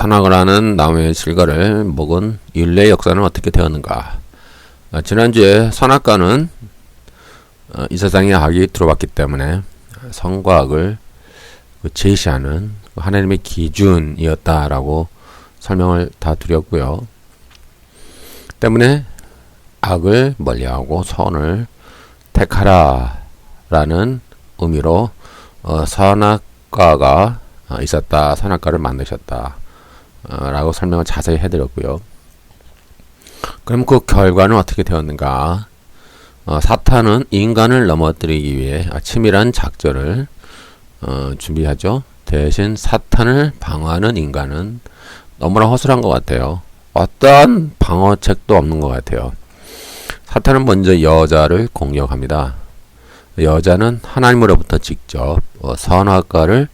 산악을 하는 나무의 실과를 먹은 인류의 역사는 어떻게 되었는가? 지난주에 선악과는 이 세상에 악이 들어왔기 때문에 선과 악을 제시하는 하나님의 기준이었다라고 설명을 다 드렸고요. 때문에 악을 멀리하고 선을 택하라라는 의미로 선악과가 있었다, 선악과를 만드셨다 라고 설명을 자세히 해드렸고요. 그럼 그 결과는 어떻게 되었는가? 사탄은 인간을 넘어뜨리기 위해 치밀한 작전을 준비하죠. 대신 사탄을 방어하는 인간은 너무나 허술한 것 같아요. 어떠한 방어책도 없는 것 같아요. 사탄은 먼저 여자를 공격합니다. 여자는 하나님으로부터 직접 선악과를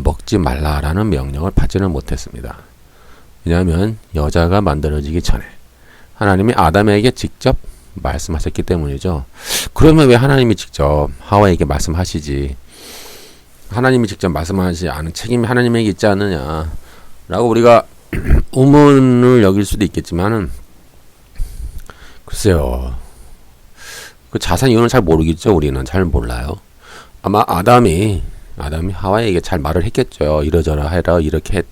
먹지 말라라는 명령을 받지는 못했습니다. 왜냐하면 여자가 만들어지기 전에 하나님이 아담에게 직접 말씀하셨기 때문이죠. 그러면 왜 하나님이 직접 하와에게 말씀하시지? 하나님이 직접 말씀하시지 않은 책임이 하나님에게 있지 않느냐 라고 우리가 의문을 여길 수도 있겠지만은 글쎄요, 그 자세한 이유는 잘 모르겠죠. 우리는 잘 몰라요. 아마 아담이 하와에게 잘 말을 했겠죠. 이러저러 해라, 이렇게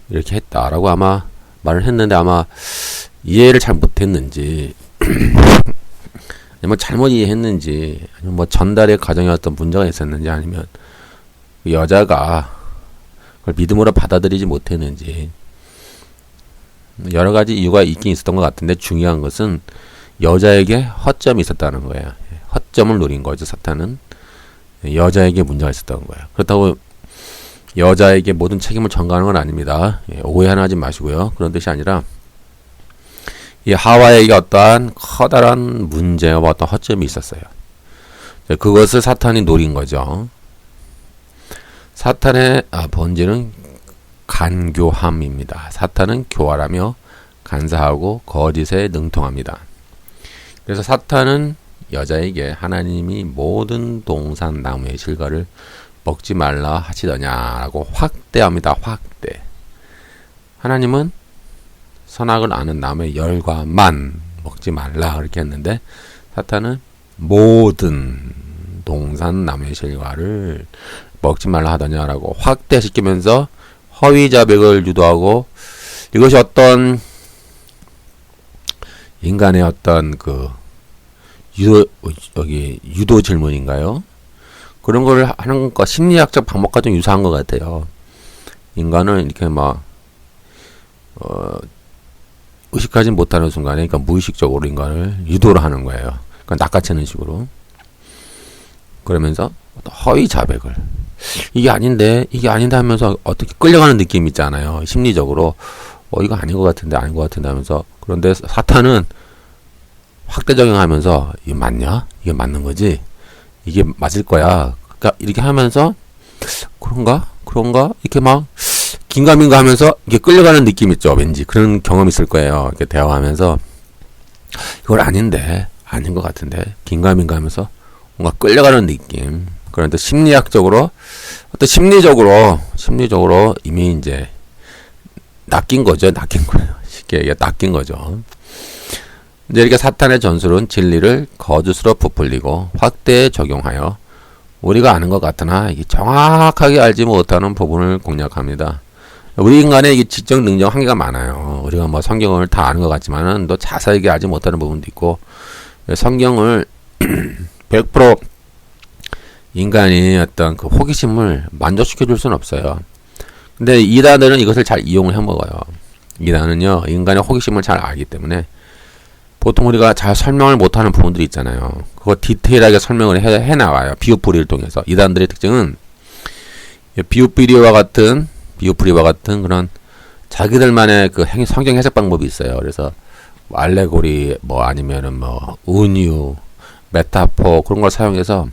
했다라고 아마 말을 했는데 아마 이해를 잘 못했는지 뭐 잘못 이해했는지 아니면 뭐 전달의 과정에 어떤 문제가 있었는지 아니면 여자가 그걸 믿음으로 받아들이지 못했는지 여러 가지 이유가 있긴 있었던 것 같은데 중요한 것은 여자에게 허점이 있었다는 거예요. 허점을 노린 거죠. 사탄은 여자에게 문제가 있었던 거예요. 그렇다고 여자에게 모든 책임을 전가하는 건 아닙니다. 오해는 하지 마시고요. 그런 뜻이 아니라 이 하와에게 어떠한 커다란 문제와 어떤 허점이 있었어요. 그것을 사탄이 노린 거죠. 사탄의 본질은 간교함입니다. 사탄은 교활하며 간사하고 거짓에 능통합니다. 그래서 사탄은 여자에게 하나님이 모든 동산 나무의 실과를 먹지 말라 하시더냐라고 확대합니다. 확대. 하나님은 선악을 아는 나무의 열과만 먹지 말라 그렇게 했는데 사탄은 모든 동산 나무의 실과를 먹지 말라 하더냐라고 확대시키면서 허위 자백을 유도하고 이것이 어떤 인간의 어떤 그 유도 질문인가요? 그런 걸 하는 것과 심리학적 방법과 좀 유사한 것 같아요. 인간은 이렇게 막 의식하지 못하는 순간에 그러니까 무의식적으로 인간을 유도를 하는 거예요. 그러니까 낚아채는 식으로. 그러면서 허위 자백을 이게 아닌데 하면서 어떻게 끌려가는 느낌이 있잖아요. 심리적으로 이거 아닌 것 같은데 하면서 그런데 사탄은 확대 적용하면서 이게 맞냐? 이게 맞는 거지? 이게 맞을 거야. 그러니까 이렇게 하면서 그런가? 이렇게 막 긴가민가 하면서 이게 끌려가는 느낌 있죠. 왠지 그런 경험 있을 거예요. 이렇게 대화하면서 이걸 아닌데 아닌 것 같은데 긴가민가 하면서 뭔가 끌려가는 느낌. 그런데 심리학적으로 어떤 심리적으로 이미 이제 낚인 거예요. 쉽게 얘기해 낚인 거죠. 이제 이렇게 사탄의 전술은 진리를 거짓으로 부풀리고 확대에 적용하여 우리가 아는 것 같으나 이게 정확하게 알지 못하는 부분을 공략합니다. 우리 인간의 이게 지적 능력 한계가 많아요. 우리가 뭐 성경을 다 아는 것 같지만은 또 자세하게 알지 못하는 부분도 있고 성경을 100% 인간이 어떤 그 호기심을 만족시켜 줄 수는 없어요. 근데 이단들은 이것을 잘 이용을 해 먹어요. 이단은요, 인간의 호기심을 잘 알기 때문에 보통 우리가 잘 설명을 못하는 부분들이 있잖아요. 그거 디테일하게 설명을 해 나와요. 비유풀이를 통해서. 이단들의 특징은 비유풀이와 같은 그런 자기들만의 그 성경 해석 방법이 있어요. 그래서 뭐 알레고리 아니면은 은유, 메타포 그런 걸 사용해서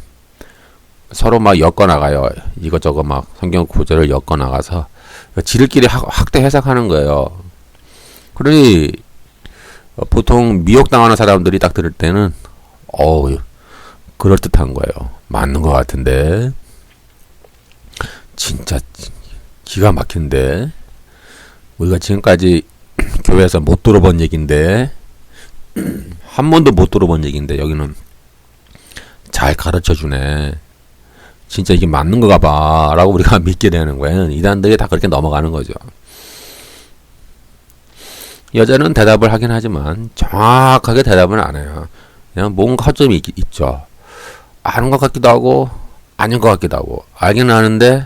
서로 막 엮어 나가요. 이것저것 막 성경 구절을 엮어 나가서 지들끼리 확대 해석하는 거예요. 그러니 보통 미혹당하는 사람들이 딱 들을 때는 그럴듯한 거예요. 맞는 것 같은데 진짜 기가 막힌데 우리가 지금까지 교회에서 못 들어본 얘기인데, 한 번도 못 들어본 얘기인데 여기는 잘 가르쳐주네. 진짜 이게 맞는 거가 봐 라고 우리가 믿게 되는 거예요. 이단들이 다 그렇게 넘어가는 거죠. 여자는 대답을 하긴 하지만 정확하게 대답은 안 해요. 그냥 뭔가 허점이 있죠. 아는 것 같기도 하고 아닌 것 같기도 하고, 알긴 아는데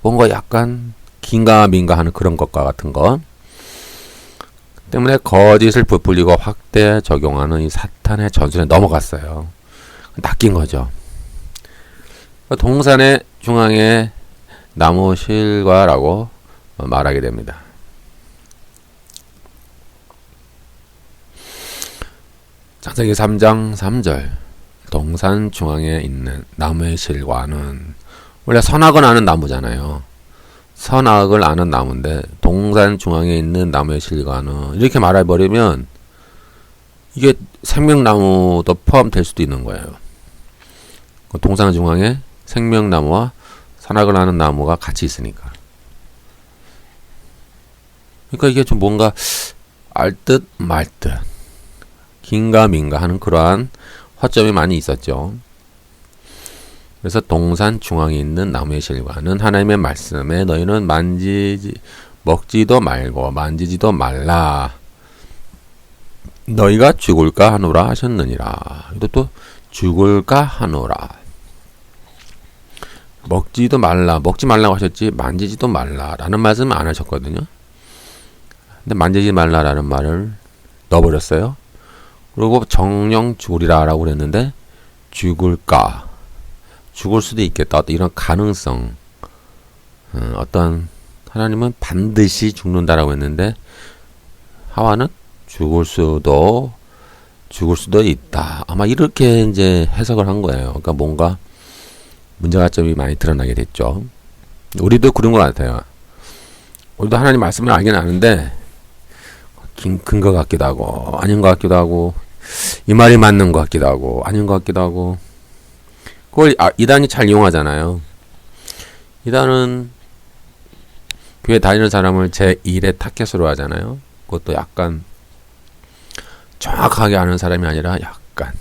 뭔가 약간 긴가민가 하는 그런 것과 같은 거 때문에 거짓을 부풀리고 확대 적용하는 이 사탄의 전술에 넘어갔어요. 낚인 거죠. 동산의 중앙에 나무 실과라고 말하게 됩니다. 창세기 3장 3절, 동산 중앙에 있는 나무의 실과는 원래 선악을 아는 나무잖아요. 선악을 아는 나무인데 동산 중앙에 있는 나무의 실과는 이렇게 말해버리면 이게 생명나무도 포함될 수도 있는 거예요. 동산 중앙에 생명나무와 선악을 아는 나무가 같이 있으니까. 그러니까 이게 좀 뭔가 알듯 말듯 긴가민가 하는 그러한 허점이 많이 있었죠. 그래서 동산 중앙에 있는 나무의 실과는 하나님의 말씀에 너희는 먹지도 말고 만지지도 말라. 너희가 죽을까 하노라 하셨느니라. 이것도 죽을까 하노라. 먹지도 말라, 먹지 말라고 하셨지 만지지도 말라라는 말씀은 안 하셨거든요. 근데 만지지 말라라는 말을 넣어버렸어요. 그리고 정령 죽으리라라고 그랬는데 죽을까, 죽을 수도 있겠다, 이런 가능성, 어떤 하나님은 반드시 죽는다라고 했는데 하와는 죽을 수도 있다. 아마 이렇게 이제 해석을 한 거예요. 그러니까 뭔가 문제가점이 많이 드러나게 됐죠. 우리도 그런 것 같아요. 우리도 하나님 말씀을 알긴 아는데 근거 같기도 하고 아닌 것 같기도 하고, 이 말이 맞는 것 같기도 하고 아닌 것 같기도 하고. 그걸 이단이 잘 이용하잖아요. 이단은 교회 다니는 사람을 제1의 타겟으로 하잖아요. 그것도 약간 정확하게 아는 사람이 아니라 약간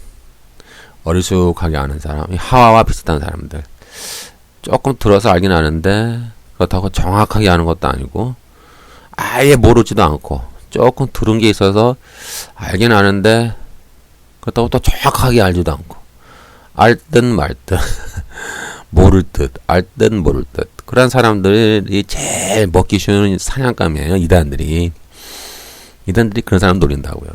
어리숙하게 아는 사람, 하와와 비슷한 사람들. 조금 들어서 알긴 아는데 그렇다고 정확하게 아는 것도 아니고 아예 모르지도 않고 조금 들은 게 있어서 알긴 아는데 그렇다고 또 정확하게 알지도 않고, 알 듯 말 듯 모를 듯 알 듯 모를 듯, 그런 사람들이 제일 먹기 쉬운 사냥감이에요. 이단들이 그런 사람 노린다고요.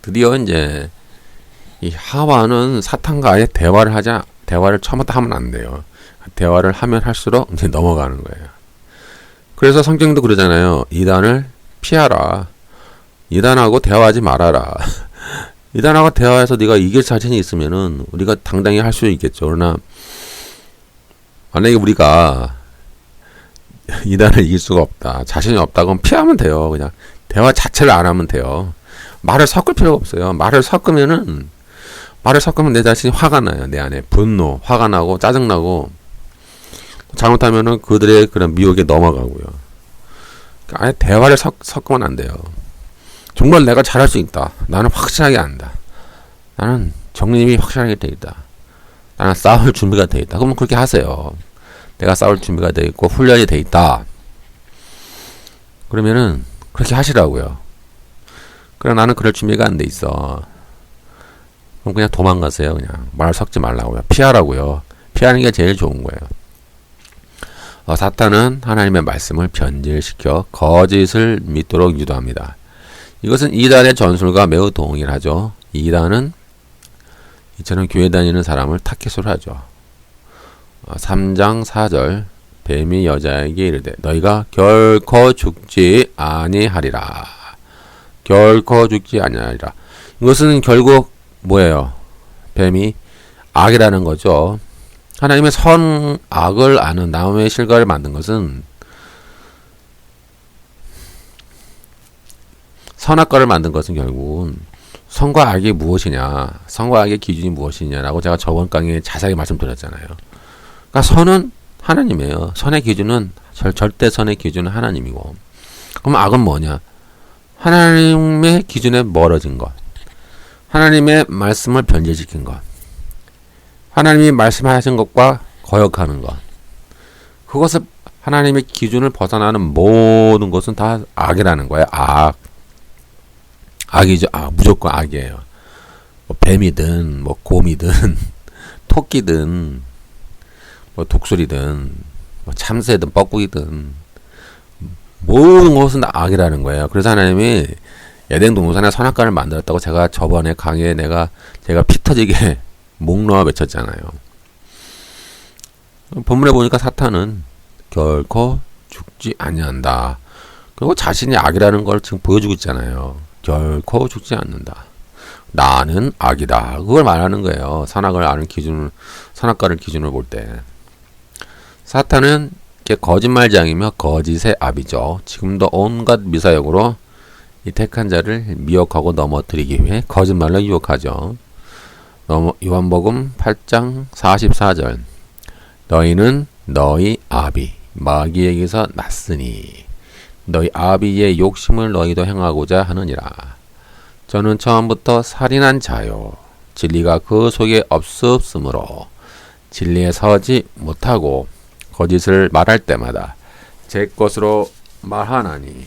드디어 이제 이 하와는 사탄과 아예 대화를 처음부터 하면 안 돼요. 대화를 하면 할수록 이제 넘어가는 거예요. 그래서 성경도 그러잖아요. 이단을 피하라. 이단하고 대화하지 말아라. 이단하고 대화해서 네가 이길 자신이 있으면은 우리가 당당히 할 수 있겠죠. 그러나 만약에 우리가 이단을 이길 수가 없다, 자신이 없다, 그럼 피하면 돼요. 그냥 대화 자체를 안 하면 돼요. 말을 섞을 필요가 없어요. 말을 섞으면 내 자신이 화가 나요. 내 안에 분노, 화가 나고 짜증나고, 잘못하면은 그들의 그런 미혹에 넘어가고요. 아예 대화를 섞으면 안 돼요. 정말 내가 잘할 수 있다, 나는 확실하게 안다, 나는 정림이 확실하게 돼 있다, 나는 싸울 준비가 돼 있다, 그러면 그렇게 하세요. 내가 싸울 준비가 돼 있고 훈련이 돼 있다, 그러면은 그렇게 하시라고요. 그럼 나는 그럴 준비가 안 돼 있어, 그럼 그냥 도망가세요. 그냥 말 섞지 말라고요. 피하라고요. 피하는 게 제일 좋은 거예요. 사탄은 하나님의 말씀을 변질시켜 거짓을 믿도록 유도합니다. 이것은 이단의 전술과 매우 동일하죠. 이단은 이처럼 교회 다니는 사람을 타겟으로 하죠. 3장 4절, 뱀이 여자에게 이르되 너희가 결코 죽지 아니하리라. 결코 죽지 아니하리라. 이것은 결국 뭐예요? 뱀이 악이라는 거죠. 하나님의 선악을 아는 나무의 실과를 만든 것은, 선악과를 만든 것은 결국은 선과 악이 무엇이냐, 선과 악의 기준이 무엇이냐라고 제가 저번 강의에 자세하게 말씀드렸잖아요. 그러니까 선은 하나님이에요. 선의 기준은 절대 선의 기준은 하나님이고. 그럼 악은 뭐냐? 하나님의 기준에 멀어진 것. 하나님의 말씀을 변질시킨 것. 하나님이 말씀하신 것과 거역하는 것. 그것을 하나님의 기준을 벗어나는 모든 것은 다 악이라는 거예요. 악. 악이죠. 무조건 악이에요. 뭐 뱀이든 뭐 곰이든 토끼든 뭐 독수리든 뭐 참새든 뻐꾸기든 모든 것은 다 악이라는 거예요. 그래서 하나님이 에덴 동산에 선악과를 만들었다고 제가 저번에 강의에 제가 피 터지게 목 놓아 외쳤잖아요. 본문에 보니까 사탄은 결코 죽지 아니한다. 그리고 자신이 악이라는 걸 지금 보여주고 있잖아요. 결코 죽지 않는다. 나는 악이다. 그걸 말하는 거예요. 선악과를 기준으로 볼 때. 사탄은 거짓말장이며 거짓의 아비죠. 지금도 온갖 미사역으로 이 택한 자를 미혹하고 넘어뜨리기 위해 거짓말로 유혹하죠. 요한복음 8장 44절. 너희는 너희 아비 마귀에게서 났으니 너희 아비의 욕심을 너희도 행하고자 하느니라. 저는 처음부터 살인한 자요 진리가 그 속에 없으므로 진리에 서지 못하고 거짓을 말할 때마다 제 것으로 말하나니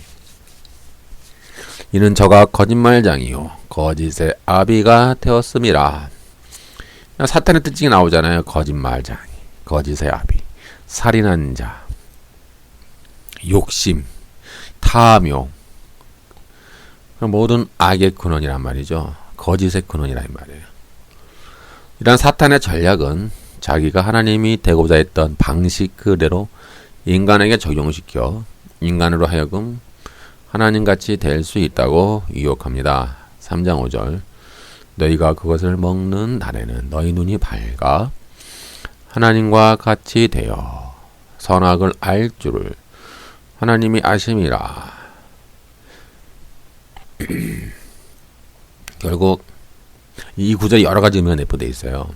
이는 저가 거짓말장이요 거짓의 아비가 되었음이라. 사탄의 뜻이 나오잖아요. 거짓말장이, 거짓의 아비, 살인한 자, 욕심, 탐욕, 모든 악의 근원이란 말이죠. 거짓의 근원이란 말이에요. 이런 사탄의 전략은 자기가 하나님이 되고자 했던 방식 그대로 인간에게 적용시켜 인간으로 하여금 하나님같이 될 수 있다고 유혹합니다. 3장 5절. 너희가 그것을 먹는 날에는 너희 눈이 밝아 하나님과 같이 되어 선악을 알 줄을 하나님이 아심이라. 결국 이 구절이 여러 가지 의미가 내포되어 있어요.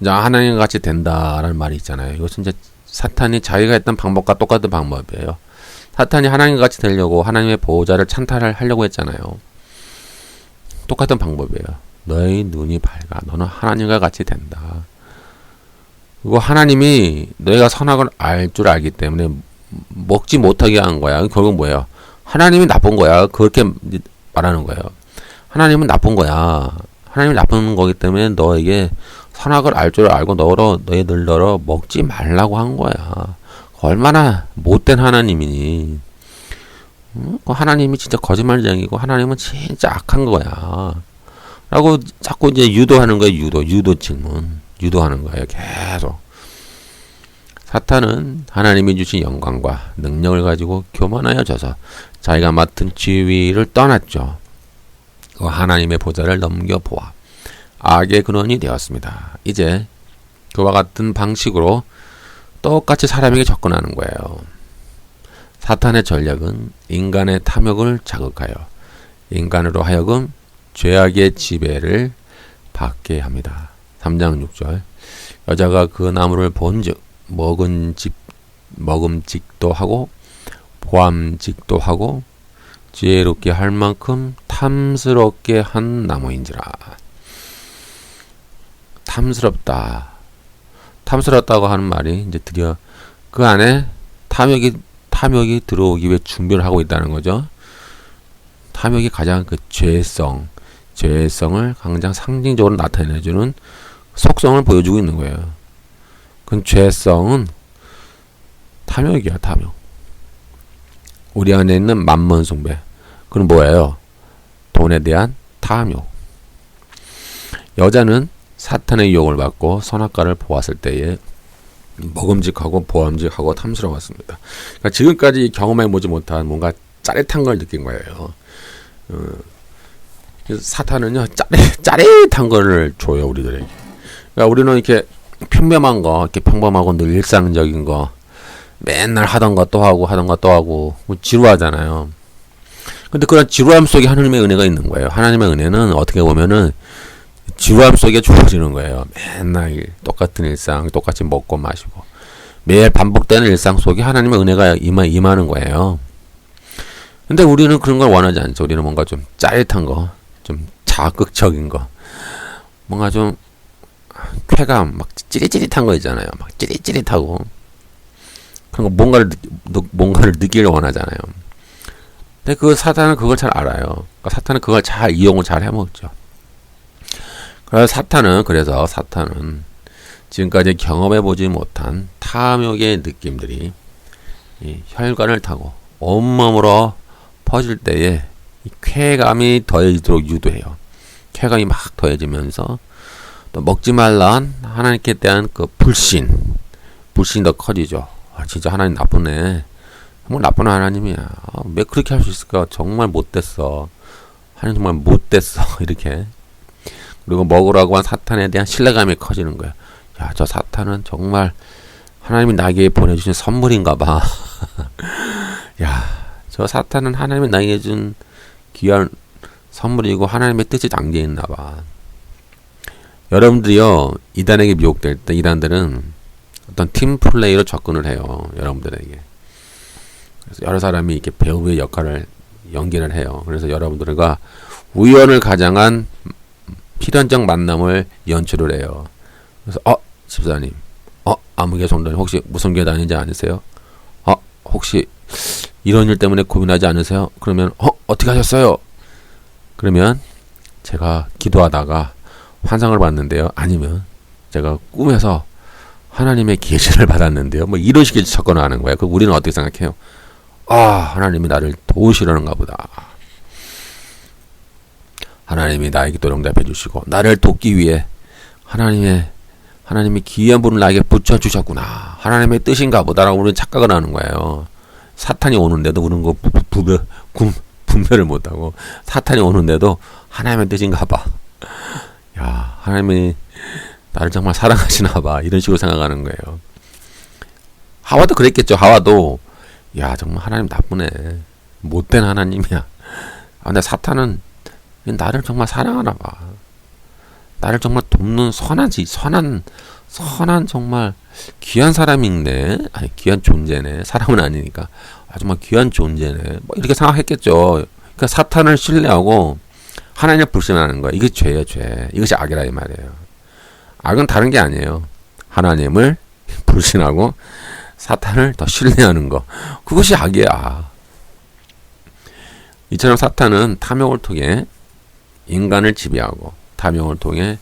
하나님과 같이 된다라는 말이 있잖아요. 이것은 이제 사탄이 자기가 했던 방법과 똑같은 방법이에요. 사탄이 하나님과 같이 되려고 하나님의 보호자를 찬탈하려고 했잖아요. 똑같은 방법이에요. 너희 눈이 밝아. 너는 하나님과 같이 된다. 그리고 하나님이 너희가 선악을 알 줄 알기 때문에 먹지 못하게 한 거야. 결국 뭐예요? 하나님이 나쁜 거야. 그렇게 말하는 거예요. 하나님은 나쁜 거야. 하나님이 나쁜 거기 때문에 너에게 선악을 알 줄 알고 너희들더러 먹지 말라고 한 거야. 얼마나 못된 하나님이니. 하나님이 진짜 거짓말쟁이고 하나님은 진짜 악한 거야. 라고 자꾸 이제 유도하는 거예요. 유도 질문. 유도하는 거예요. 계속. 사탄은 하나님이 주신 영광과 능력을 가지고 교만하여져서 자기가 맡은 지위를 떠났죠. 그 하나님의 보좌를 넘겨보아 악의 근원이 되었습니다. 이제 그와 같은 방식으로 똑같이 사람에게 접근하는 거예요. 사탄의 전략은 인간의 탐욕을 자극하여 인간으로 하여금 죄악의 지배를 받게 합니다. 3장 6절. 여자가 그 나무를 본즉 먹음직도 하고 보암직도 하고 지혜롭게 할 만큼 탐스럽게 한 나무인지라. 탐스럽다고 하는 말이 이제 드디어 그 안에 탐욕이 들어오기 위해 준비를 하고 있다는 거죠. 탐욕이 가장 그 죄성을 가장 상징적으로 나타내주는 속성을 보여주고 있는 거예요. 그 죄성은 탐욕이야, 탐욕. 우리 안에 있는 만몬 숭배. 그건 뭐예요? 돈에 대한 탐욕. 여자는 사탄의 유혹을 받고 선악과를 보았을 때에 먹음직하고 보암직하고 탐스러웠습니다. 그러니까 지금까지 경험해보지 못한 뭔가 짜릿한 걸 느낀 거예요. 사탄은요, 짜릿한 거를 줘요, 우리들에게. 그러니까 우리는 이렇게 평범한 거, 이렇게 평범하고 늘 일상적인 거, 맨날 하던 거 또 하고, 지루함 속에 죽어지는 거예요. 맨날 똑같은 일상, 똑같이 먹고 마시고 매일 반복되는 일상 속에 하나님의 은혜가 임하는 거예요. 근데 우리는 그런 걸 원하지 않죠. 우리는 뭔가 좀 짜릿한 거, 좀 자극적인 거, 뭔가 좀 쾌감, 막 찌릿찌릿한 거 있잖아요. 막 찌릿찌릿하고 그런 거 뭔가를 느끼길 원하잖아요. 근데 그 사탄은 그걸 잘 알아요. 그러니까 사탄은 그걸 잘 이용을 잘 해먹죠. 그래서 사탄은 지금까지 경험해보지 못한 탐욕의 느낌들이 이 혈관을 타고 온몸으로 퍼질 때에 이 쾌감이 더해지도록 유도해요. 쾌감이 막 더해지면서 또 먹지 말란 하나님께 대한 그 불신이 더 커지죠. 아, 진짜 하나님 나쁘네. 정말 나쁜 하나님이야. 아, 왜 그렇게 할 수 있을까? 정말 못됐어. 하나님 정말 못됐어. 이렇게. 그리고 먹으라고 한 사탄에 대한 신뢰감이 커지는 거야. 야, 저 사탄은 정말 하나님이 나에게 보내주신 선물인가 봐. 야, 저 사탄은 하나님이 나에게 준 귀한 선물이고 하나님의 뜻이 담겨 있나 봐. 여러분들이요, 이단에게 미혹될 때 이단들은 어떤 팀 플레이로 접근을 해요. 여러분들에게. 그래서 여러 사람이 이렇게 배우의 역할을 연기를 해요. 그래서 여러분들과 우연을 가장한 필연적 만남을 연출을 해요. 그래서 집사님, 아무개 성도님 혹시 무슨 교회 다니지 않으세요? 혹시 이런 일 때문에 고민하지 않으세요? 그러면 어떻게 하셨어요? 그러면 제가 기도하다가 환상을 봤는데요. 아니면 제가 꿈에서 하나님의 계시를 받았는데요. 뭐 이런 식의 접근을 하는 거예요. 그럼 우리는 어떻게 생각해요? 하나님이 나를 도우시려는가 보다. 하나님이 나에게 또 응답해 주시고 나를 돕기 위해 하나님이 귀한 분을 나에게 붙여주셨구나. 하나님의 뜻인가 보다라고 우리는 착각을 하는 거예요. 사탄이 오는데도 우리는 분별을 못하고 사탄이 오는데도 하나님의 뜻인가 봐. 야, 하나님이 나를 정말 사랑하시나 봐. 이런 식으로 생각하는 거예요. 하와도 그랬겠죠. 하와도 야, 정말 하나님 나쁘네. 못된 하나님이야. 근데 사탄은 나를 정말 사랑하나 봐. 나를 정말 돕는 선한 정말 귀한 사람인데, 아니 귀한 존재네. 사람은 아니니까. 정말 귀한 존재네. 뭐 이렇게 생각했겠죠. 그러니까 사탄을 신뢰하고 하나님을 불신하는 거야. 이게 죄예요, 죄. 이것이 악이라 이 말이에요. 악은 다른 게 아니에요. 하나님을 불신하고 사탄을 더 신뢰하는 거. 그것이 악이야. 이처럼 사탄은 탐욕을 통해 인간을 지배하고 탐욕을 통해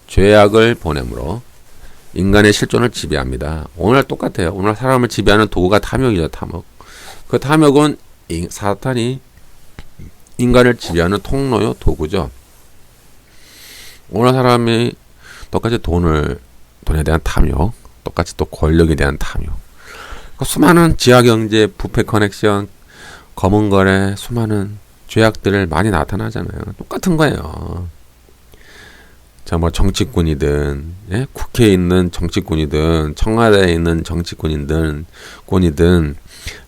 죄악을 보내므로 인간의 실존을 지배합니다. 오늘 똑같아요. 오늘 사람을 지배하는 도구가 탐욕이죠. 탐욕. 그 탐욕은 사탄이 인간을 지배하는 통로요, 도구죠. 오늘 사람이 똑같이 돈에 대한 탐욕, 똑같이 또 권력에 대한 탐욕. 그 수많은 지하경제, 부패 커넥션, 검은거래, 수많은 죄악들을 많이 나타나잖아요. 똑같은 거예요. 자, 뭐 정치꾼이든, 예? 국회에 있는 정치꾼이든, 청와대에 있는 정치꾼이든,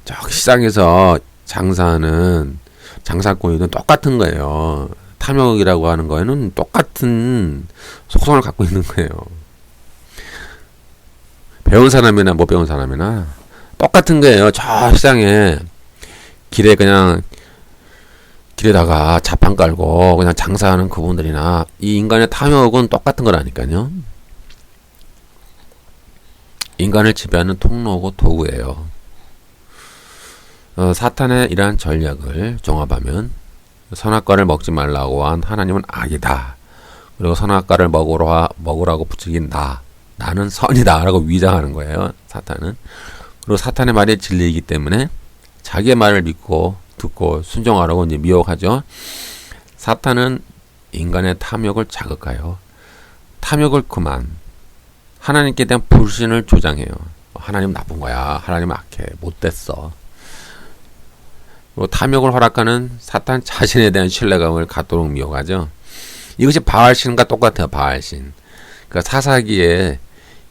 저 시장에서 장사하는 장사꾼이든 똑같은 거예요. 탐욕이라고 하는 거에는 똑같은 속성을 갖고 있는 거예요. 배운 사람이나 못 배운 사람이나 똑같은 거예요. 저 시장에 길에다가 자판 깔고 그냥 장사하는 그분들이나 이 인간의 탐욕은 똑같은 거라니까요. 인간을 지배하는 통로고 도구예요. 사탄의 이러한 전략을 종합하면 선악과를 먹지 말라고 한 하나님은 악이다. 그리고 선악과를 먹으라고 부추긴 나는 선이다 라고 위장하는 거예요. 사탄은. 그리고 사탄의 말이 진리이기 때문에 자기의 말을 믿고 듣고 순종하라고 이제 미혹하죠. 사탄은 인간의 탐욕을 자극하여 탐욕을 그만 하나님께 대한 불신을 조장해요. 하나님 나쁜 거야. 하나님 악해. 못됐어. 그리고 탐욕을 허락하는 사탄 자신에 대한 신뢰감을 갖도록 미혹하죠. 이것이 바알신과 똑같아요. 바알신. 그러니까 사사기에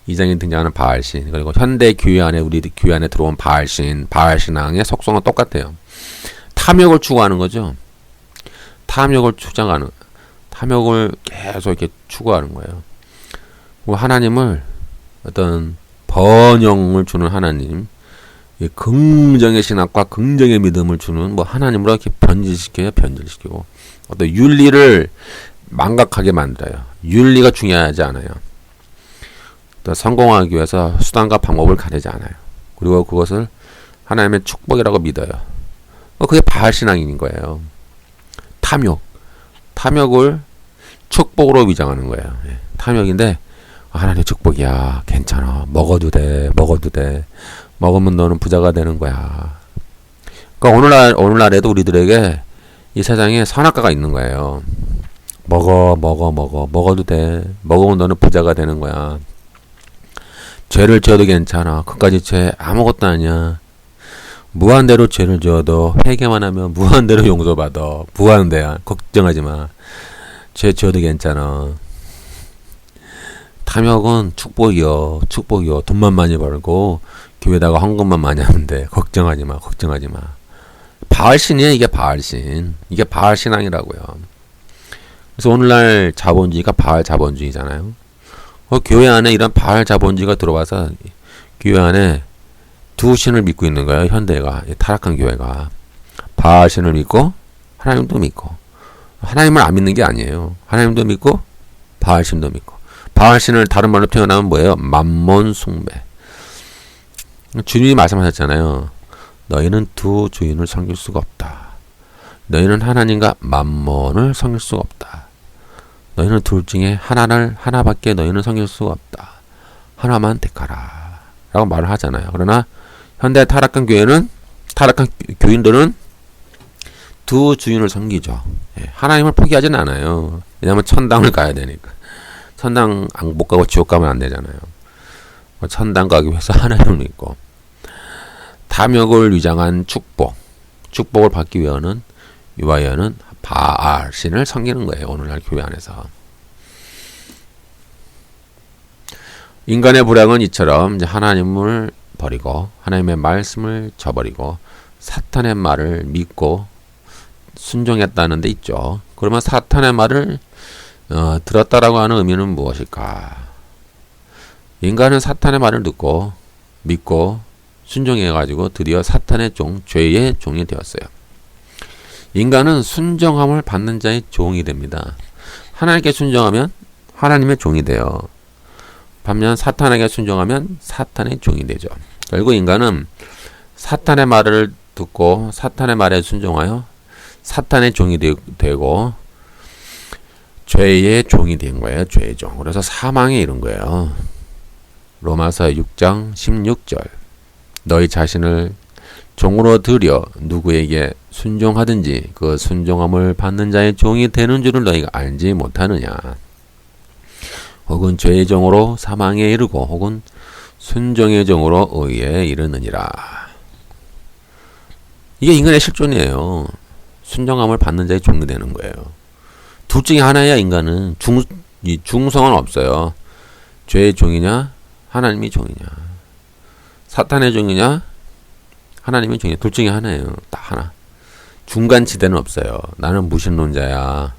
2장에 등장하는 바알신, 그리고 현대 교회 안에 우리 교회 안에 들어온 바알신앙의 속성은 똑같아요. 탐욕을 추구하는 거죠. 탐욕을 탐욕을 계속 이렇게 추구하는 거예요. 하나님을 어떤 번영을 주는 하나님, 긍정의 신학과 긍정의 믿음을 주는 뭐 하나님으로 이렇게 변질시키고 어떤 윤리를 망각하게 만들어요. 윤리가 중요하지 않아요. 또 성공하기 위해서 수단과 방법을 가리지 않아요. 그리고 그것을 하나님의 축복이라고 믿어요. 그게 바알 신앙인 거예요. 탐욕을 축복으로 위장하는 거예요. 탐욕인데 하나님 축복이야. 괜찮아. 먹어도 돼. 먹으면 너는 부자가 되는 거야. 그러니까 오늘날에도 우리들에게 이 세상에 선악과가 있는 거예요. 먹어도 돼. 먹으면 너는 부자가 되는 거야. 죄를 지어도 괜찮아. 그까지 죄 아무것도 아니야. 무한대로 죄를 지어도 회개만 하면 무한대로 용서받아. 무한대야. 걱정하지 마. 죄 지어도 괜찮아. 탐욕은 축복이요. 돈만 많이 벌고 교회다가 헌금만 많이 하는데 걱정하지 마. 바알신이에요. 이게 바알신. 이게 바알신앙이라고요. 그래서 오늘날 자본주의가 바알 자본주의잖아요. 교회 안에 이런 바알 자본주의가 들어와서 교회 안에 두 신을 믿고 있는 거예요. 현대가, 타락한 교회가. 바알신을 믿고 하나님도 믿고. 하나님을 안 믿는 게 아니에요. 하나님도 믿고 바알신도 믿고. 바알신을 다른 말로 표현하면 뭐예요? 만몬 숭배. 주님이 말씀하셨잖아요. 너희는 두 주인을 섬길 수가 없다. 너희는 하나님과 만몬을 섬길 수가 없다. 너희는 둘 중에 하나밖에 너희는 섬길 수가 없다. 하나만 택하라. 라고 말을 하잖아요. 그러나 현대 타락한 교인들은 두 주인을 섬기죠. 하나님을 포기하지는 않아요. 왜냐하면 천당을 가야 되니까. 천당 못 가고 지옥 가면 안 되잖아요. 천당 가기 위해서 하나님을 믿고. 탐욕을 위장한 축복을 받기 위하여는 바알 신을 섬기는 거예요. 오늘날 교회 안에서. 인간의 불행은 이처럼 이제 하나님을 버리고 하나님의 말씀을 저버리고 사탄의 말을 믿고 순종했다는 데 있죠. 그러면 사탄의 말을 들었다라고 하는 의미는 무엇일까? 인간은 사탄의 말을 듣고 믿고 순종해가지고 드디어 사탄의 죄의 종이 되었어요. 인간은 순종함을 받는 자의 종이 됩니다. 하나님께 순종하면 하나님의 종이 돼요. 반면 사탄에게 순종하면 사탄의 종이 되죠. 결국 인간은 사탄의 말을 듣고 사탄의 말에 순종하여 사탄의 종이 되고 죄의 종이 된 거예요. 죄의 종. 그래서 사망에 이른 거예요. 로마서 6장 16절. 너희 자신을 종으로 들여 누구에게 순종하든지 그 순종함을 받는 자의 종이 되는 줄을 너희가 알지 못하느냐. 혹은 죄의 종으로 사망에 이르고 혹은 순종의 종으로 의에 이르느니라. 이게 인간의 실존이에요. 순종함을 받는 자의 종이 되는 거예요. 둘 중에 하나야. 인간은 중성은 없어요. 죄의 종이냐 하나님의 종이냐, 사탄의 종이냐 하나님의 종이냐, 둘 중에 하나예요. 딱 하나. 중간 지대는 없어요. 나는 무신론자야,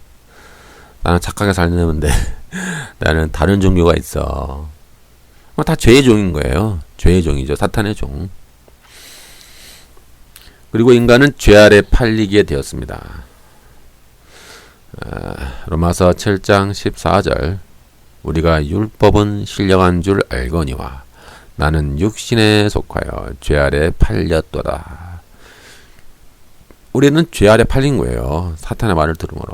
나는 착하게 살려는데 나는 다른 종교가 있어. 다 죄의 종인 거예요. 죄의 종이죠. 사탄의 종. 그리고 인간은 죄 아래 팔리게 되었습니다. 로마서 7장 14절. 우리가 율법은 신령한 줄 알거니와 나는 육신에 속하여 죄 아래 팔렸도다. 우리는 죄 아래 팔린 거예요. 사탄의 말을 들음으로.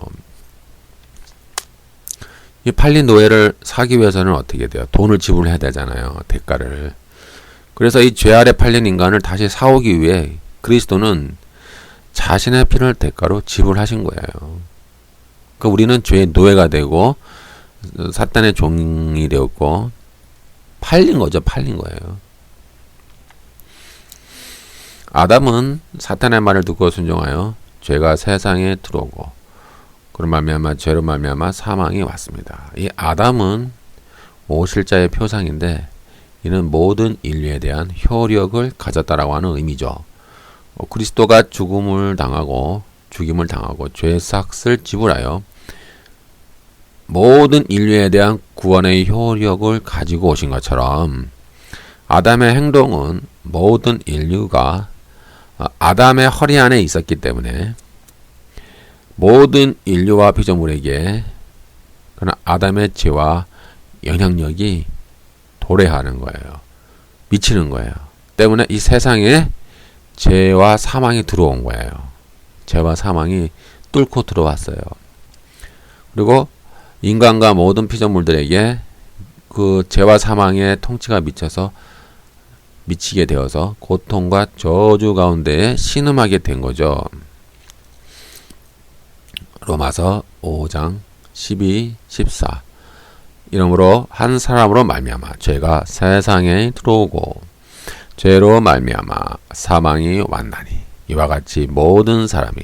이 팔린 노예를 사기 위해서는 어떻게 돼요? 돈을 지불해야 되잖아요. 대가를. 그래서 이 죄 아래 팔린 인간을 다시 사오기 위해 그리스도는 자신의 피를 대가로 지불하신 거예요. 그러니까 우리는 죄의 노예가 되고 사탄의 종이 되었고 팔린 거죠. 팔린 거예요. 아담은 사탄의 말을 듣고 순종하여 죄가 세상에 들어오고 그로 말미암아 죄로 말미암아 사망이 왔습니다. 이 아담은 오실자의 표상인데 이는 모든 인류에 대한 효력을 가졌다라고 하는 의미죠. 그리스도가 죽임을 당하고 죄의 삭을 지불하여 모든 인류에 대한 구원의 효력을 가지고 오신 것처럼 아담의 행동은 모든 인류가 아담의 허리 안에 있었기 때문에 모든 인류와 피조물에게 그러나 아담의 죄와 영향력이 도래하는 거예요. 미치는 거예요. 때문에 이 세상에 죄와 사망이 들어온 거예요. 죄와 사망이 뚫고 들어왔어요. 그리고 인간과 모든 피조물들에게 그 죄와 사망의 통치가 미치게 되어서 고통과 저주 가운데에 신음하게 된 거죠. 로마서 5장 12, 14 이러므로 한 사람으로 말미암아 죄가 세상에 들어오고 죄로 말미암아 사망이 왔나니 이와 같이 모든 사람이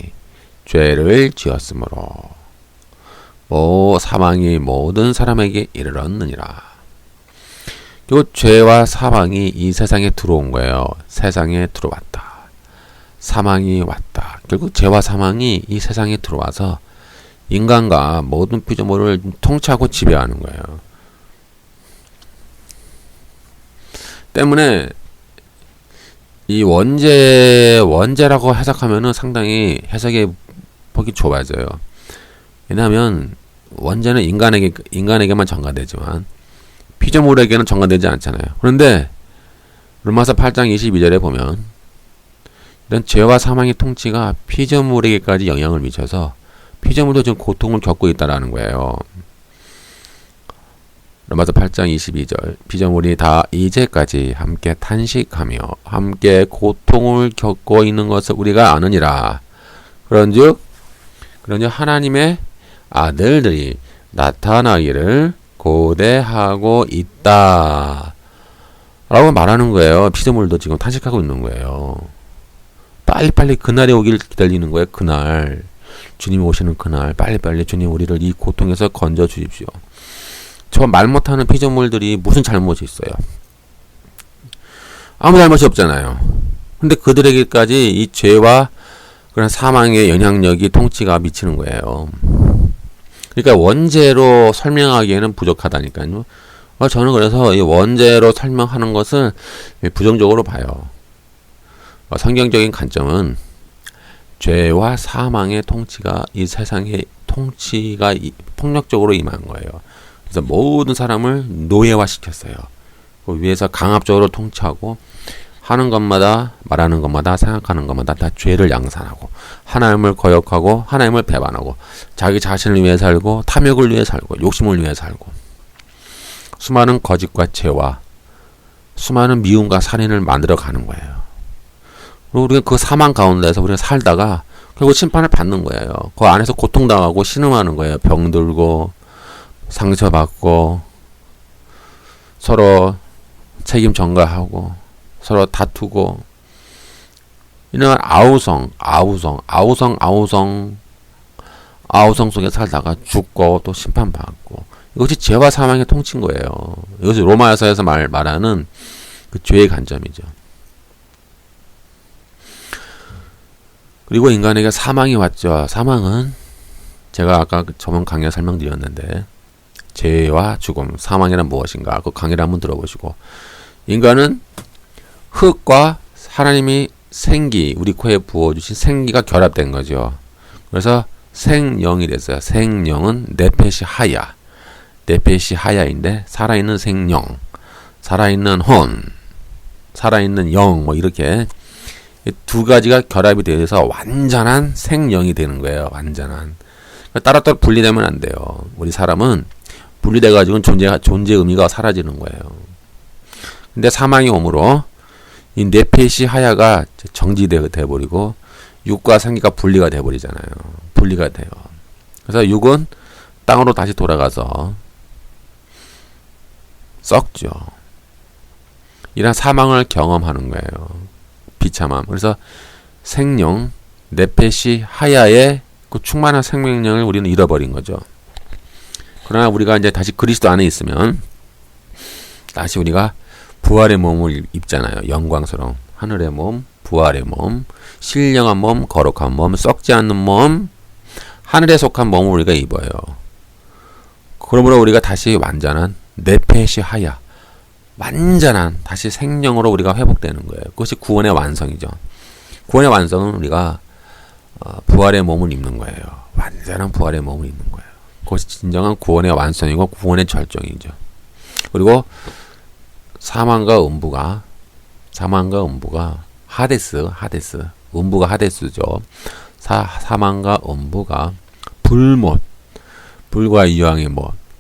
죄를 지었으므로 사망이 모든 사람에게 이르렀느니라. 그리고 죄와 사망이 이 세상에 들어온 거예요. 세상에 들어왔다. 사망이 왔다. 결국 죄와 사망이 이 세상에 들어와서 인간과 모든 피조물을 통치하고 지배하는 거예요. 때문에 이 원죄라고 해석하면은 상당히 해석의 폭이 좁아져요. 왜냐하면 원죄는 인간에게만 전가되지만 피조물에게는 전가되지 않잖아요. 그런데 로마서 8장 22절에 보면 이런 죄와 사망의 통치가 피조물에게까지 영향을 미쳐서 피조물도 지금 고통을 겪고 있다라는 거예요. 로마서 8장 22절 피조물이 다 이제까지 함께 탄식하며 함께 고통을 겪고 있는 것을 우리가 아느니라. 그런즉 하나님의 아들들이 나타나기를 고대하고 있다 라고 말하는 거예요. 피조물도 지금 탄식하고 있는 거예요. 빨리빨리 그날이 오길 기다리는 거예요. 그날 주님이 오시는 그날 빨리빨리 주님 우리를 이 고통에서 건져 주십시오. 저 말 못하는 피조물들이 무슨 잘못이 있어요? 아무 잘못이 없잖아요. 근데 그들에게까지 이 죄와 그런 사망의 영향력이 통치가 미치는 거예요. 그러니까 원죄로 설명하기에는 부족하다니까요. 저는 그래서 이 원죄로 설명하는 것을 부정적으로 봐요. 성경적인 관점은 죄와 사망의 통치가 이 세상에 통치가 폭력적으로 임한 거예요. 그래서 모든 사람을 노예화 시켰어요. 그 위에서 강압적으로 통치하고 하는 것마다 말하는 것마다 생각하는 것마다 다 죄를 양산하고 하나님을 거역하고 하나님을 배반하고 자기 자신을 위해 살고 탐욕을 위해 살고 욕심을 위해 살고 수많은 거짓과 죄와 수많은 미움과 살인을 만들어 가는 거예요. 그리고 우리가 그 사망 가운데서 우리가 살다가 결국 심판을 받는 거예요. 그 안에서 고통당하고 신음하는 거예요. 병들고 상처받고 서로 책임 전가하고 서로 다투고 이런 아우성 속에 살다가 죽고 또 심판받고 이것이 죄와 사망의 통치인 거예요. 이것이 로마서에서 말하는 그 죄의 관점이죠. 그리고 인간에게 사망이 왔죠. 사망은 제가 아까 저번 강의에 설명드렸는데 죄와 죽음, 사망이란 무엇인가 그 강의를 한번 들어보시고 인간은 흙과 하나님이 생기, 우리 코에 부어주신 생기가 결합된 거죠. 그래서 생령이 됐어요. 생령은 네페시 하야. 네페시 하야인데 살아있는 생령, 살아있는 혼, 살아있는 영 뭐 이렇게 두 가지가 결합이 되어서 완전한 생령이 되는 거예요. 완전한. 따로따로 분리되면 안 돼요. 우리 사람은 분리돼가지고는 존재 의미가 사라지는 거예요. 근데 사망이 오므로 이 네페시 하야가 정지되어 버리고 육과 생기가 분리가 돼 버리잖아요. 분리가 돼요. 그래서 육은 땅으로 다시 돌아가서 썩죠. 이런 사망을 경험하는 거예요. 비참함. 그래서 생령, 네페시 하야의 그 충만한 생명력을 우리는 잃어버린 거죠. 그러나 우리가 이제 다시 그리스도 안에 있으면 다시 우리가 부활의 몸을 입잖아요. 영광스러운 하늘의 몸, 부활의 몸, 신령한 몸, 거룩한 몸, 썩지 않는 몸, 하늘에 속한 몸을 우리가 입어요. 그러므로 우리가 다시 완전한 네페시 하야, 완전한 다시 생명으로 우리가 회복되는 거예요. 그것이 구원의 완성이죠. 구원의 완성은 우리가 부활의 몸을 입는 거예요. 완전한 부활의 몸을 입는 거예요. 그것이 진정한 구원의 완성이고 구원의 절정이죠. 그리고 사망과 음부가 하데스, 음부가 하데스죠. 사망과 음부가 불과 유황의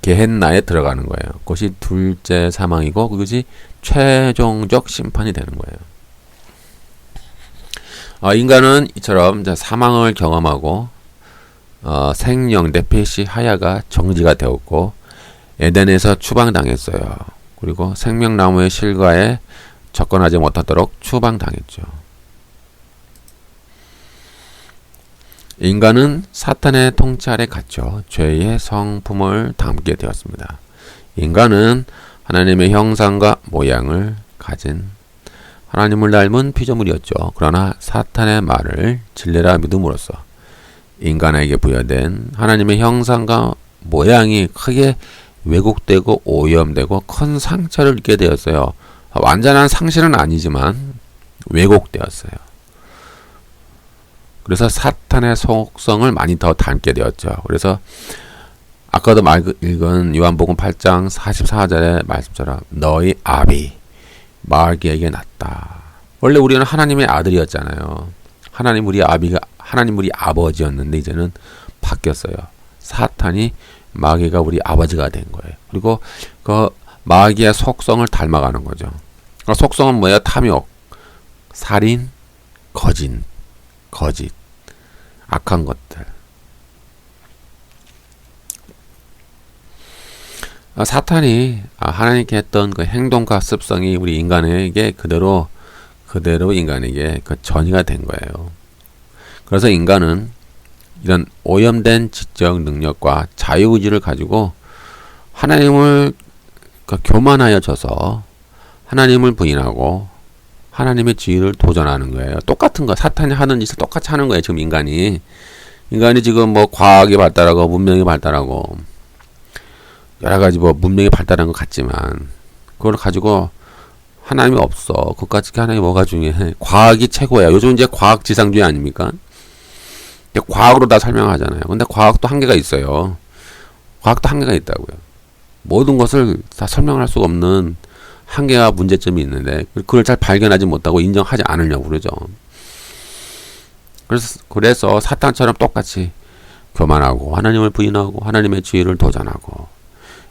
게헨나에 들어가는 거예요. 그것이 둘째 사망이고 그것이 최종적 심판이 되는 거예요. 인간은 이처럼 사망을 경험하고 생명 네페시 하야가 정지가 되었고 에덴에서 추방당했어요. 그리고 생명나무의 실과에 접근하지 못하도록 추방당했죠. 인간은 사탄의 통치 아래 갇혀 죄의 성품을 담게 되었습니다. 인간은 하나님의 형상과 모양을 가진 하나님을 닮은 피조물이었죠. 그러나 사탄의 말을 진리라 믿음으로써 인간에게 부여된 하나님의 형상과 모양이 크게 왜곡되고 오염되고 큰 상처를 입게 되었어요. 완전한 상실은 아니지만 왜곡되었어요. 그래서 사탄의 속성을 많이 더 닮게 되었죠. 그래서 아까도 읽은 요한복음 8장 44절의 말씀처럼 너희 아비 마귀에게 났다. 원래 우리는 하나님의 아들이었잖아요. 하나님 우리 아버지였는데 이제는 바뀌었어요. 사탄이 마귀가 우리 아버지가 된 거예요. 그리고 그 마귀의 속성을 닮아가는 거죠. 그 속성은 뭐예요? 탐욕, 살인, 거짓, 악한 것들. 사탄이 하나님께 했던 그 행동과 습성이 우리 인간에게 그대로 인간에게 그 전이가 된 거예요. 그래서 인간은 이런 오염된 지적 능력과 자유의지를 가지고 하나님을 교만하여 져서 하나님을 부인하고 하나님의 지위를 도전하는 거예요. 똑같은 거. 사탄이 하는 짓을 똑같이 하는 거예요. 지금 인간이 지금 과학이 발달하고 문명이 발달하고 여러 가지 문명이 발달한 것 같지만 그걸 가지고 하나님이 없어. 그것까지 하나님이 뭐가 중요해? 과학이 최고야. 요즘 이제 과학 지상주의 아닙니까? 과학으로 다 설명하잖아요. 근데 과학도 한계가 있어요. 과학도 한계가 있다고요. 모든 것을 다 설명할 수 없는 한계와 문제점이 있는데 그걸 잘 발견하지 못하고 인정하지 않으려고 그러죠. 그래서 사탄처럼 똑같이 교만하고 하나님을 부인하고 하나님의 지위를 도전하고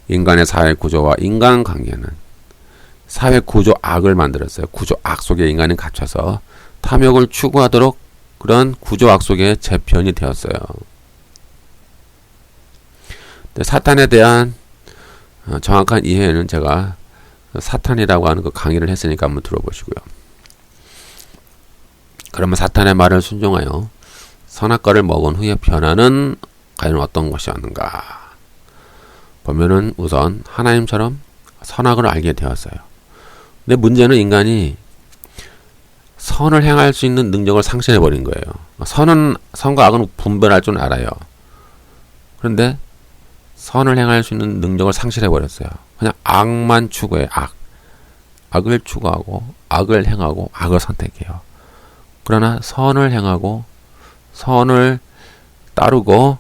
인간의 사회 구조와 인간관계는 사회 구조 악을 만들었어요. 구조 악 속에 인간이 갇혀서 탐욕을 추구하도록 그런 구조 악 속에 재편이 되었어요. 사탄에 대한 정확한 이해는 제가 사탄이라고 하는 그 강의를 했으니까 한번 들어보시고요. 그러면 사탄의 말을 순종하여 선악과를 먹은 후에 변화는 과연 어떤 것이었는가? 보면은 우선 하나님처럼 선악을 알게 되었어요. 근데 문제는 인간이 선을 행할 수 있는 능력을 상실해버린 거예요. 선과 악은 분별할 줄 알아요. 그런데 선을 행할 수 있는 능력을 상실해버렸어요. 그냥 악만 추구해. 악을 추구하고 악을 행하고 악을 선택해요. 그러나 선을 행하고 선을 따르고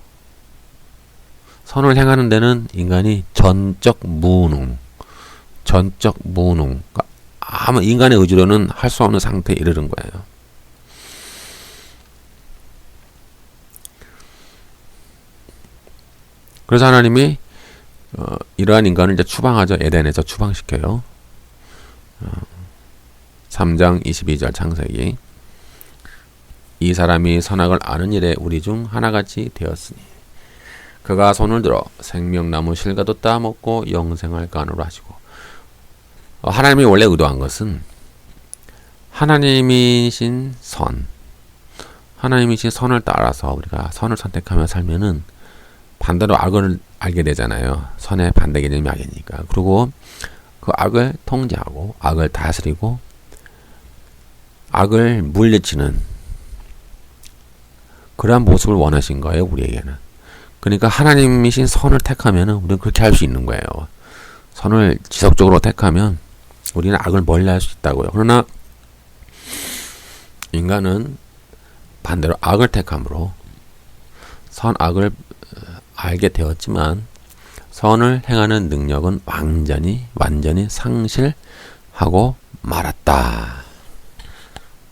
선을 행하는 데는 인간이 전적 무능, 그러니까 아무 인간의 의지로는 할 수 없는 상태에 이르는 거예요. 그래서 하나님이 이러한 인간을 이제 추방하죠. 에덴에서 추방시켜요. 3장 22절 창세기. 이 사람이 선악을 아는 일에 우리 중 하나같이 되었으니 그가 손을 들어 생명나무 실과도 따먹고 영생을 간으로 하시고. 하나님이 원래 의도한 것은 하나님이신 선을 따라서 우리가 선을 선택하며 살면은 반대로 악을 알게 되잖아요. 선의 반대 개념이 악이니까. 그리고 그 악을 통제하고 악을 다스리고 악을 물리치는 그러한 모습을 원하신 거예요. 우리에게는. 그러니까 하나님이신 선을 택하면은 우리는 그렇게 할 수 있는 거예요. 선을 지속적으로 택하면 우리는 악을 멀리할 수 있다고요. 그러나 인간은 반대로 악을 택함으로 선악을 알게 되었지만 선을 행하는 능력은 완전히 상실하고 말았다.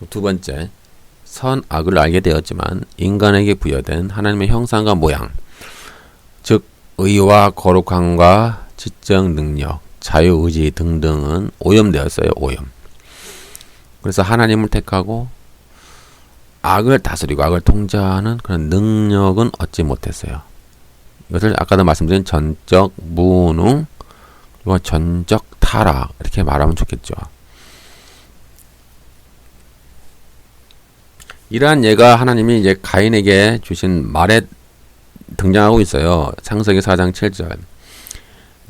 두 번째, 선악을 알게 되었지만 인간에게 부여된 하나님의 형상과 모양, 즉 의와 거룩함과 지적 능력, 자유의지 등등은 오염되었어요. 오염. 그래서 하나님을 택하고 악을 다스리고 악을 통제하는 그런 능력은 얻지 못했어요. 이것을 아까도 말씀드린 전적 무능, 그리고 전적 타락 이렇게 말하면 좋겠죠. 이러한 예가 하나님이 이제 가인에게 주신 말에 등장하고 있어요. 창세기 4장 7절.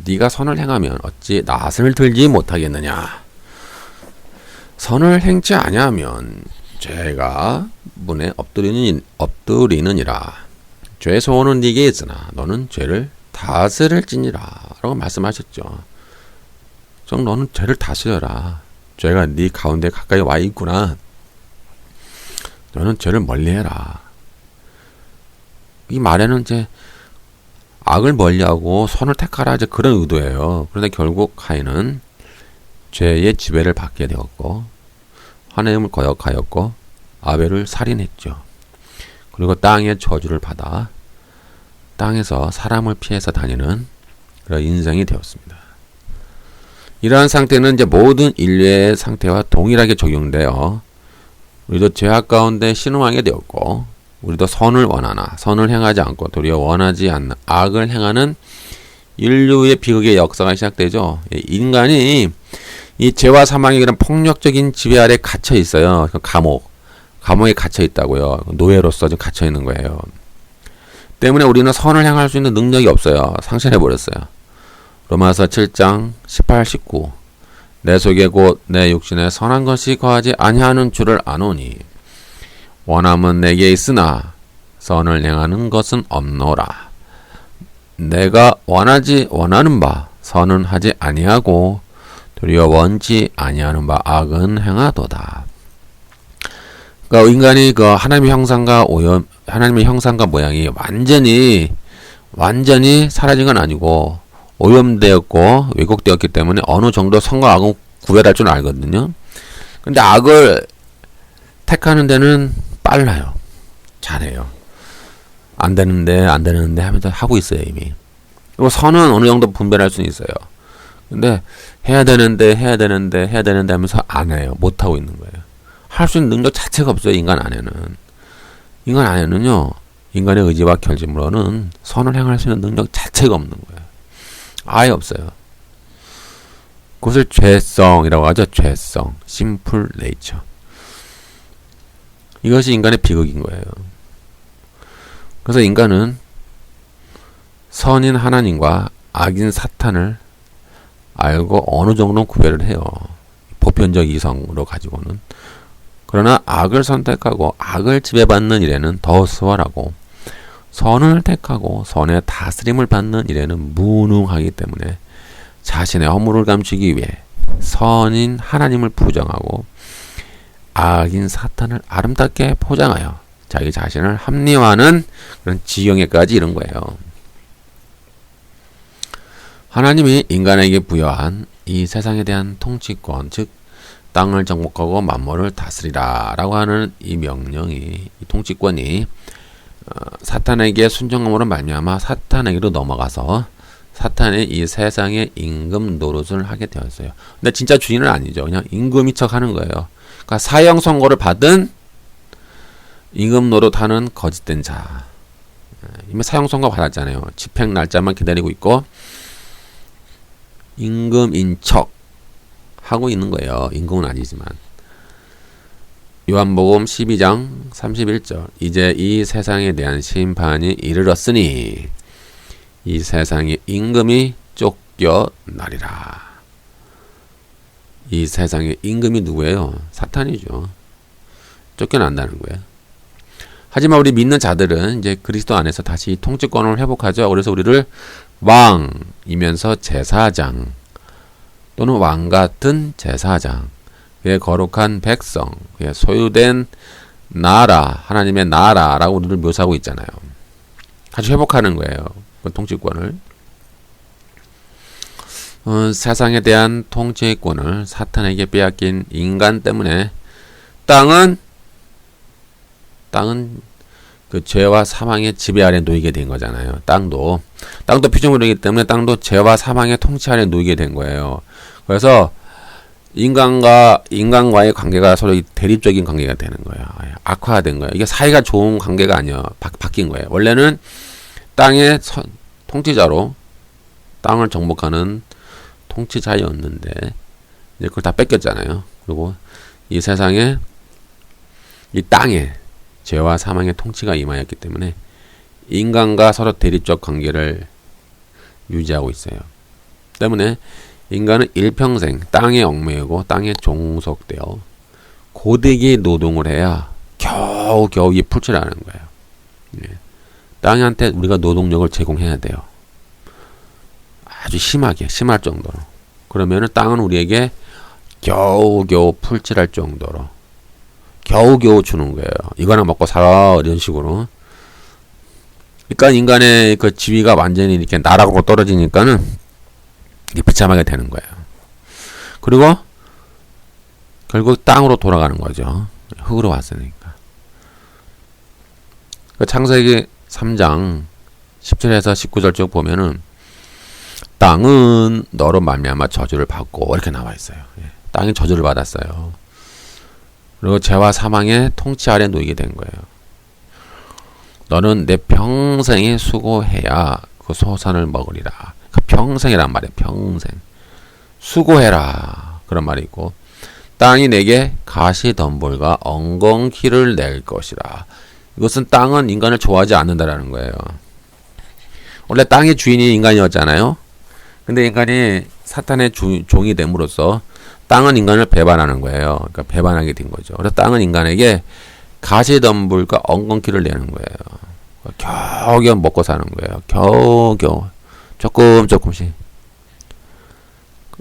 네가 선을 행하면 어찌 낫을 들지 못하겠느냐. 선을 행치 아니하면 죄가 문에 엎드리느니라. 죄의 소원은 네게 있으나 너는 죄를 다스릴지니라 라고 말씀하셨죠. 좀 너는 죄를 다스려라. 죄가 네 가운데 가까이 와 있구나. 너는 죄를 멀리해라. 이 말에는 이제 악을 멀리하고 선을 택하라 이제 그런 의도예요. 그런데 결국 가인은 죄의 지배를 받게 되었고 하나님을 거역하였고 아벨을 살인했죠. 그리고 땅의 저주를 받아 땅에서 사람을 피해서 다니는 그런 인생이 되었습니다. 이러한 상태는 이제 모든 인류의 상태와 동일하게 적용되어 우리도 죄악 가운데 신음하게 되었고 우리도 선을 원하나 선을 행하지 않고 도리어 원하지 않는 악을 행하는 인류의 비극의 역사가 시작되죠. 인간이 이 죄와 사망의 그런 폭력적인 지배 아래 갇혀 있어요. 감옥에 갇혀 있다고요. 노예로서 지금 갇혀 있는 거예요. 때문에 우리는 선을 행할 수 있는 능력이 없어요. 상실해 버렸어요. 로마서 7장 18, 19. 내 속에 곧 내 육신에 선한 것이 거하지 아니하는 줄을 아노니 원함은 내게 있으나 선을 행하는 것은 없노라. 내가 원하는 바 선은 하지 아니하고 도리어 원치 아니하는 바 악은 행하도다. 그러니까 인간이 그 하나님의 형상과 모양이 완전히 사라진 건 아니고 오염되었고 왜곡되었기 때문에 어느 정도 선과 악은 구별할 줄 알거든요. 근데 악을 택하는 데는 빨라요. 잘해요. 안 되는데 하면서 하고 있어요, 이미. 그리고 선은 어느 정도 분별할 수는 있어요. 근데 해야 되는데 하면서 안 해요. 못 하고 있는 거예요. 할 수 있는 능력 자체가 없어요, 인간 안에는. 인간 안에는요, 인간의 의지와 결심으로는 선을 행할 수 있는 능력 자체가 없는 거예요. 아예 없어요. 그것을 죄성이라고 하죠. 죄성. 심플 네이처. 이것이 인간의 비극인 거예요. 그래서 인간은 선인 하나님과 악인 사탄을 알고 어느 정도는 구별을 해요. 보편적 이성으로 가지고는. 그러나 악을 선택하고 악을 지배받는 일에는 더 수월하고 선을 택하고 선의 다스림을 받는 일에는 무능하기 때문에 자신의 허물을 감추기 위해 선인 하나님을 부정하고 악인 사탄을 아름답게 포장하여 자기 자신을 합리화하는 그런 지경에까지 이른 거예요. 하나님이 인간에게 부여한 이 세상에 대한 통치권, 즉 땅을 정복하고 만물을 다스리라 라고 하는 이 명령이, 이 통치권이 사탄에게 순종함으로 말미암아 사탄에게로 넘어가서 사탄이 이 세상의 임금 노릇을 하게 되었어요. 근데 진짜 주인은 아니죠. 그냥 임금인 척 하는 거예요. 그러니까 사형 선고를 받은 임금 노릇하는 거짓된 자. 이미 사형 선고 받았잖아요. 집행 날짜만 기다리고 있고 임금인 척 하고 있는 거예요. 임금은 아니지만. 요한복음 12장 31절. 이제 이 세상에 대한 심판이 이르렀으니 이 세상의 임금이 쫓겨나리라. 이 세상의 임금이 누구예요? 사탄이죠. 쫓겨난다는 거예요. 하지만 우리 믿는 자들은 이제 그리스도 안에서 다시 통치권을 회복하죠. 그래서 우리를 왕이면서 제사장 또는 왕 같은 제사장, 그의 거룩한 백성, 그의 소유된 나라, 하나님의 나라라고 우리를 묘사하고 있잖아요. 다시 회복하는 거예요. 그 통치권을. 세상에 대한 통치권을 사탄에게 빼앗긴 인간 때문에 땅은 그 죄와 사망의 지배 아래 놓이게 된 거잖아요. 땅도 피조물이기 때문에 땅도 죄와 사망의 통치 아래 놓이게 된 거예요. 그래서 인간과의 관계가 서로 대립적인 관계가 되는 거예요. 악화된 거예요. 이게 사이가 좋은 관계가 아니에요. 바뀐 거예요. 원래는 땅의 통치자로 땅을 정복하는 통치자였는데 이제 그걸 다 뺏겼잖아요. 그리고 이 세상에 이 땅에 죄와 사망의 통치가 임하였기 때문에 인간과 서로 대립적 관계를 유지하고 있어요. 때문에 인간은 일평생 땅에 얽매이고 땅에 종속되어 고되게 노동을 해야 겨우 이 풀칠하는 거예요. 예. 땅한테 우리가 노동력을 제공해야 돼요. 아주 심할 정도로. 그러면은 땅은 우리에게 겨우 풀칠할 정도로 겨우 주는 거예요. 이거나 먹고 살아 이런 식으로. 그러니까 인간의 그 지위가 완전히 이렇게 나락으로 떨어지니까는 비참하게 되는 거예요. 그리고 결국 땅으로 돌아가는 거죠. 흙으로 왔으니까. 그 창세기 3장 10절에서 19절 쭉 보면은 땅은 너로 말미암아 저주를 받고 이렇게 나와 있어요. 땅이 저주를 받았어요. 그리고 죄와 사망의 통치 아래 놓이게 된 거예요. 너는 내 평생에 수고해야 그 소산을 먹으리라. 그 평생이란 말이에요. 평생. 수고해라. 그런 말이 있고 땅이 내게 가시덤불과 엉겅퀴를 낼 것이라. 이것은 땅은 인간을 좋아하지 않는다라는 거예요. 원래 땅의 주인이 인간이었잖아요. 근데 인간이 사탄의 종이 됨으로써 땅은 인간을 배반하는 거예요. 그러니까 배반하게 된 거죠. 그래서 땅은 인간에게 가시덤불과 엉겅퀴를 내는 거예요. 겨우겨우 먹고 사는 거예요. 겨우겨우. 조금씩.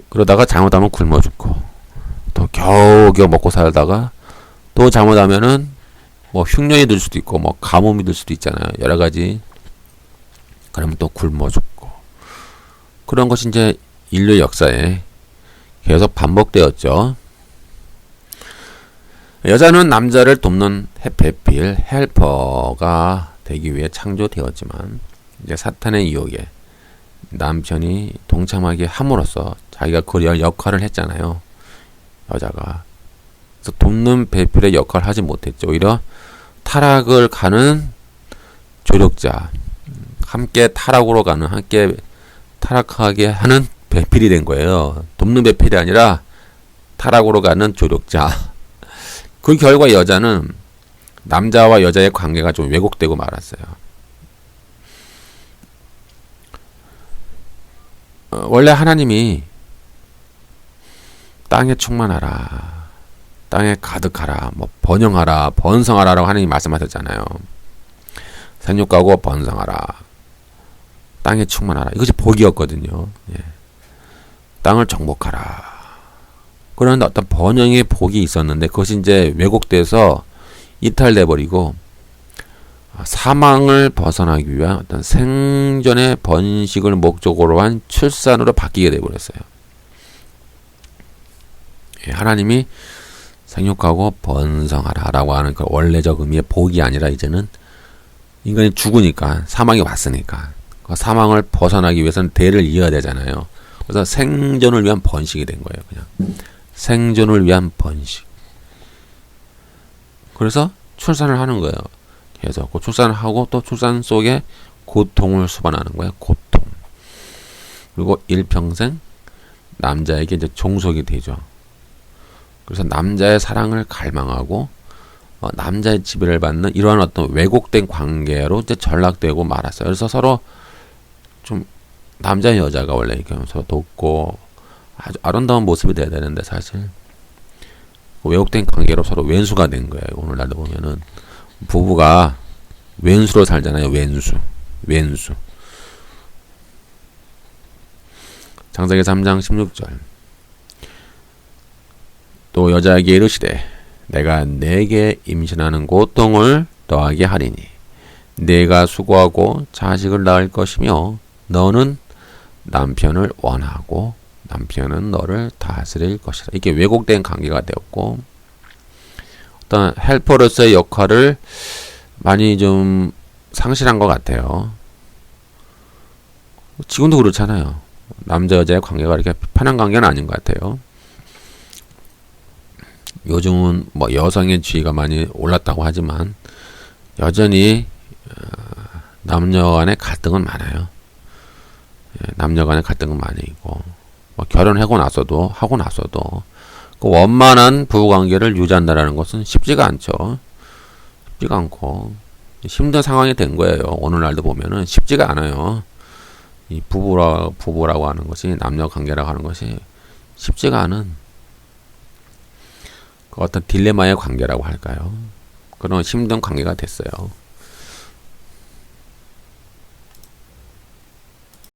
그러다가 잘못하면 굶어 죽고, 또 겨우겨우 먹고 살다가, 또 잘못하면은, 뭐 흉년이 들 수도 있고, 뭐 가뭄이 들 수도 있잖아요. 여러 가지. 그러면 또 굶어 죽고. 그런 것이 이제 인류 역사에 계속 반복되었죠. 여자는 남자를 돕는 배필, 헬퍼가 되기 위해 창조되었지만, 이제 사탄의 유혹에 남편이 동참하게 함으로써 자기가 그 역할을 했잖아요. 여자가. 그래서 돕는 배필의 역할을 하지 못했죠. 오히려 타락을 가는 조력자, 함께 타락으로 가는, 함께 타락하게 하는 배필이 된 거예요. 돕는 배필이 아니라 타락으로 가는 조력자. 그 결과 여자는 남자와 여자의 관계가 좀 왜곡되고 말았어요. 원래 하나님이 땅에 충만하라, 땅에 가득하라, 뭐 번영하라, 번성하라라고 하나님이 말씀하셨잖아요. 생육하고 번성하라, 땅에 충만하라. 이것이 복이었거든요. 예. 땅을 정복하라. 그런 어떤 번영의 복이 있었는데 그것이 이제 왜곡돼서 이탈돼 버리고 사망을 벗어나기 위한 어떤 생존의 번식을 목적으로 한 출산으로 바뀌게 되어버렸어요. 예, 하나님이 생육하고 번성하라 라고 하는 그 원래적 의미의 복이 아니라 이제는 인간이 죽으니까, 사망이 왔으니까 그 사망을 벗어나기 위해서는 대를 이어야 되잖아요. 그래서 생존을 위한 번식이 된 거예요. 그냥 생존을 위한 번식. 그래서 출산을 하는 거예요. 계속 그 출산을 하고 또 출산 속에 고통을 수반하는 거예요. 고통. 그리고 일평생 남자에게 이제 종속이 되죠. 그래서 남자의 사랑을 갈망하고 남자의 지배를 받는 이러한 어떤 왜곡된 관계로 이제 전락되고 말았어요. 그래서 서로 좀 남자 여자가 원래 이렇게 서로 돕고 아주 아름다운 모습이 돼야 되는데 사실 왜곡된 관계로 서로 왼수가 된 거예요. 오늘날도 보면은 부부가 왼수로 살잖아요. 왼수. 창세기 3장 16절. 또 여자에게 이르시되 내가 네게 임신하는 고통을 더하게 하리니 네가 수고하고 자식을 낳을 것이며 너는 남편을 원하고 남편은 너를 다스릴 것이라. 이게 왜곡된 관계가 되었고 어떤 헬퍼로서의 역할을 많이 좀 상실한 것 같아요. 지금도 그렇잖아요. 남자 여자의 관계가 이렇게 편한 관계는 아닌 것 같아요. 요즘은 뭐 여성의 지위가 많이 올랐다고 하지만 여전히 남녀 간의 갈등은 많아요. 남녀 간의 갈등은 많이 있고 뭐 결혼하고 나서도 그 원만한 부부관계를 유지한다는 것은 쉽지가 않죠. 쉽지가 않고 힘든 상황이 된 거예요. 오늘날도 보면은 쉽지가 않아요. 이 부부라고 하는 것이 남녀 관계라고 하는 것이 쉽지가 않은 그 어떤 딜레마의 관계라고 할까요? 그런 힘든 관계가 됐어요.